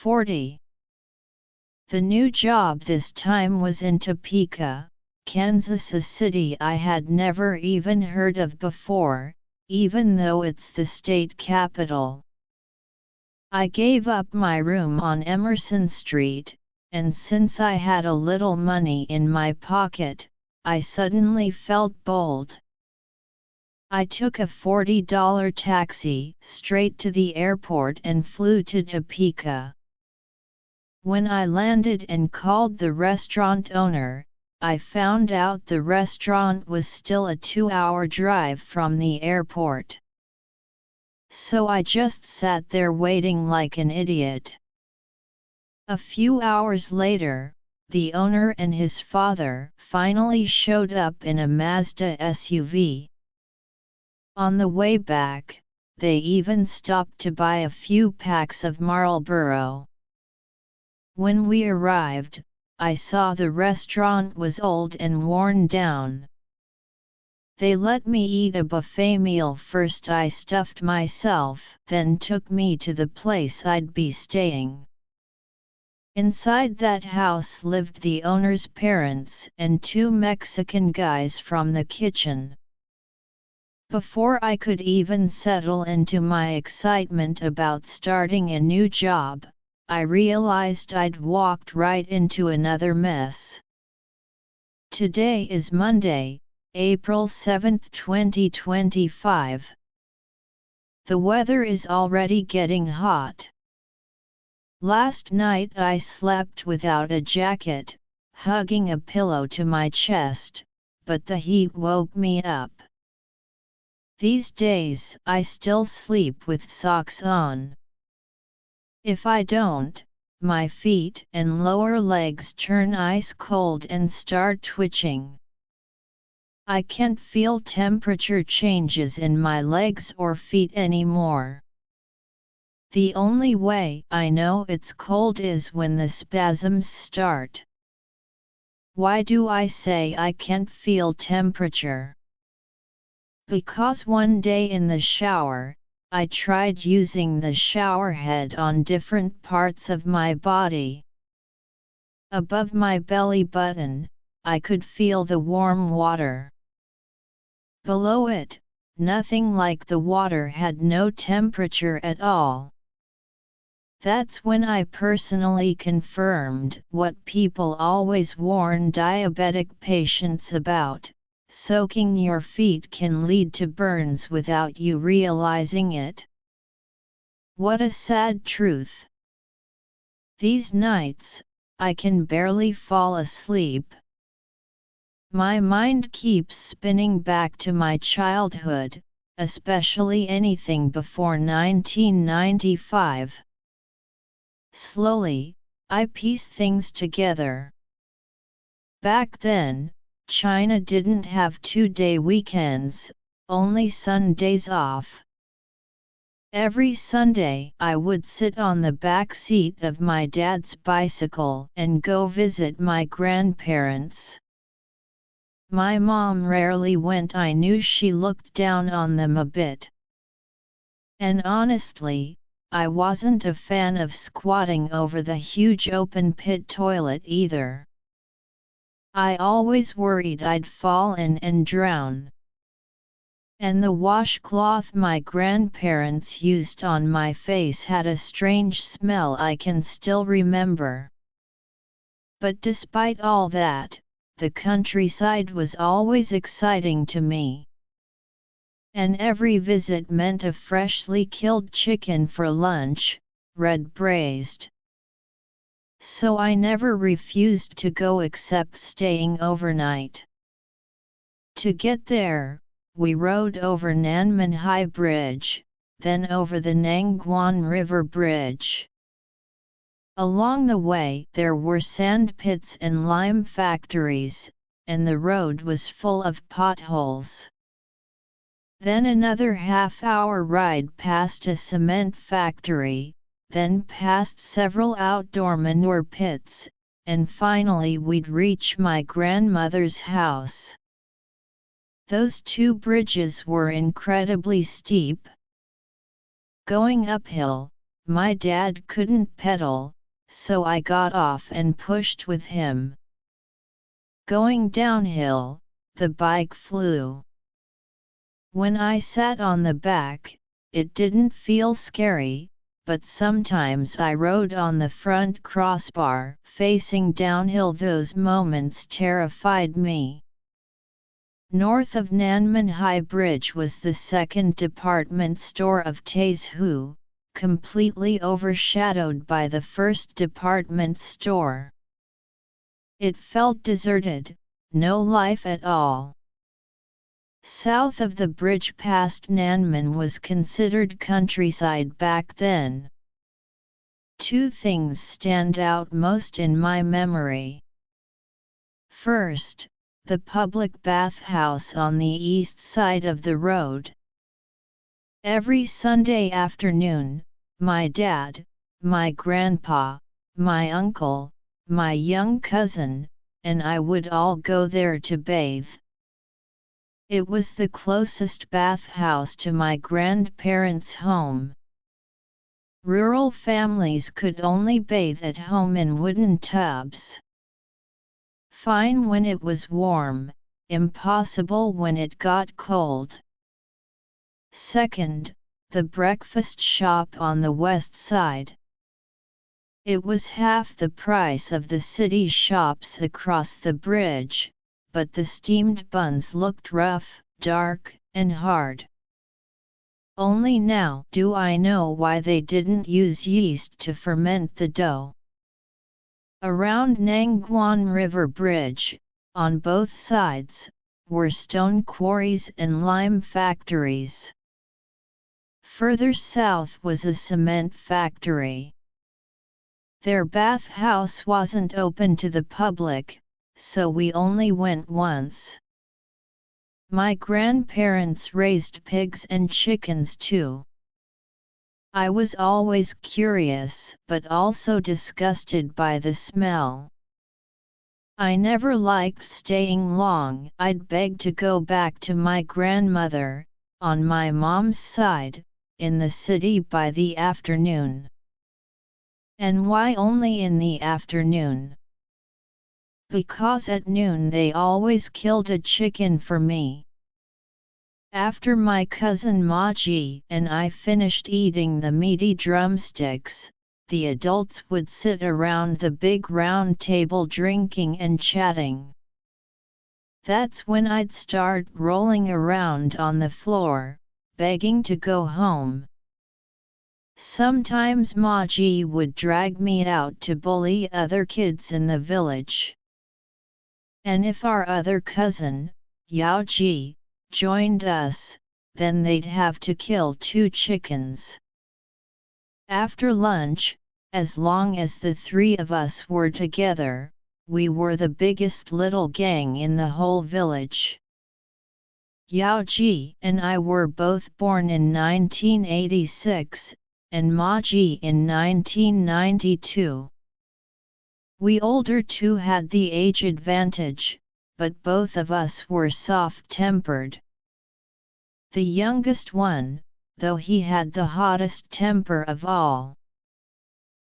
40. The new job this time was in Topeka, Kansas, a city I had never even heard of before, even though it's the state capital. I gave up my room on Emerson Street, and since I had a little money in my pocket, I suddenly felt bold. I took a $40 taxi straight to the airport and flew to Topeka. When I landed and called the restaurant owner, I found out the restaurant was still a 2-hour drive from the airport. So I just sat there waiting like an idiot. A few hours later, the owner and his father finally showed up in a Mazda SUV. On the way back, they even stopped to buy a few packs of Marlboro. When we arrived, I saw the restaurant was old and worn down. They let me eat a buffet meal first. I stuffed myself, then took me to the place I'd be staying. Inside that house lived the owner's parents and 2 Mexican guys from the kitchen. Before I could even settle into my excitement about starting a new job, I realized I'd walked right into another mess. Today is Monday, April 7, 2025. The weather is already getting hot. Last night I slept without a jacket, hugging a pillow to my chest, but the heat woke me up. These days I still sleep with socks on. If I don't, my feet and lower legs turn ice cold and start twitching. I can't feel temperature changes in my legs or feet anymore. The only way I know it's cold is when the spasms start. Why do I say I can't feel temperature? Because one day in the shower, I tried using the shower head on different parts of my body. Above my belly button, I could feel the warm water. Below it, nothing, like the water had no temperature at all. That's when I personally confirmed what people always warn diabetic patients about: soaking your feet can lead to burns without you realizing it. What a sad truth. These nights, I can barely fall asleep. My mind keeps spinning back to my childhood, especially anything before 1995. Slowly, I piece things together. Back then, China didn't have 2-day weekends, only Sundays off. Every Sunday I would sit on the back seat of my dad's bicycle and go visit my grandparents. My mom rarely went. I knew she looked down on them a bit. And honestly, I wasn't a fan of squatting over the huge open pit toilet either. I always worried I'd fall in and drown. And the washcloth my grandparents used on my face had a strange smell I can still remember. But despite all that, the countryside was always exciting to me. And every visit meant a freshly killed chicken for lunch, red braised. So I never refused to go except staying overnight. To get there, we rode over Nanman High Bridge, then over the Nangguan River Bridge. Along the way there were sand pits and lime factories, and the road was full of potholes. Then another half-hour ride past a cement factory, then past several outdoor manure pits, and finally we'd reach my grandmother's house. Those 2 bridges were incredibly steep. Going uphill, My dad couldn't pedal, so I got off and pushed with him. Going downhill, the bike flew. When I sat on the back, it didn't feel scary, but sometimes I rode on the front crossbar, facing downhill. Those moments terrified me. North of Nanmen High Bridge was the second department store of Taizhou, completely overshadowed by the first department store. It felt deserted, no life at all. South of the bridge past Nanmen was considered countryside back then. Two things stand out most in my memory. First, the public bathhouse on the east side of the road. Every Sunday afternoon, my dad, my grandpa, my uncle, my young cousin, and I would all go there to bathe. It was the closest bathhouse to my grandparents' home. Rural families could only bathe at home in wooden tubs. Fine when it was warm, impossible when it got cold. Second, the breakfast shop on the west side. It was half the price of the city shops across the bridge, but the steamed buns looked rough, dark, and hard. Only now do I know why they didn't use yeast to ferment the dough. Around Nangguan River Bridge, on both sides, were stone quarries and lime factories. Further south was a cement factory. Their bathhouse wasn't open to the public, so we only went once. My grandparents raised pigs and chickens too. I was always curious but also disgusted by the smell. I never liked staying long. I'd beg to go back to my grandmother, on my mom's side, in the city by the afternoon. And why only in the afternoon? Because at noon they always killed a chicken for me. After my cousin Maji and I finished eating the meaty drumsticks, the adults would sit around the big round table drinking and chatting. That's when I'd start rolling around on the floor, begging to go home. Sometimes Maji would drag me out to bully other kids in the village. And if our other cousin, Yaoji, joined us, then they'd have to kill 2 chickens. After lunch, as long as the 3 of us were together, we were the biggest little gang in the whole village. Yaoji and I were both born in 1986, and Maji in 1992. We older 2 had the age advantage, but both of us were soft-tempered. The youngest one, though he had the hottest temper of all.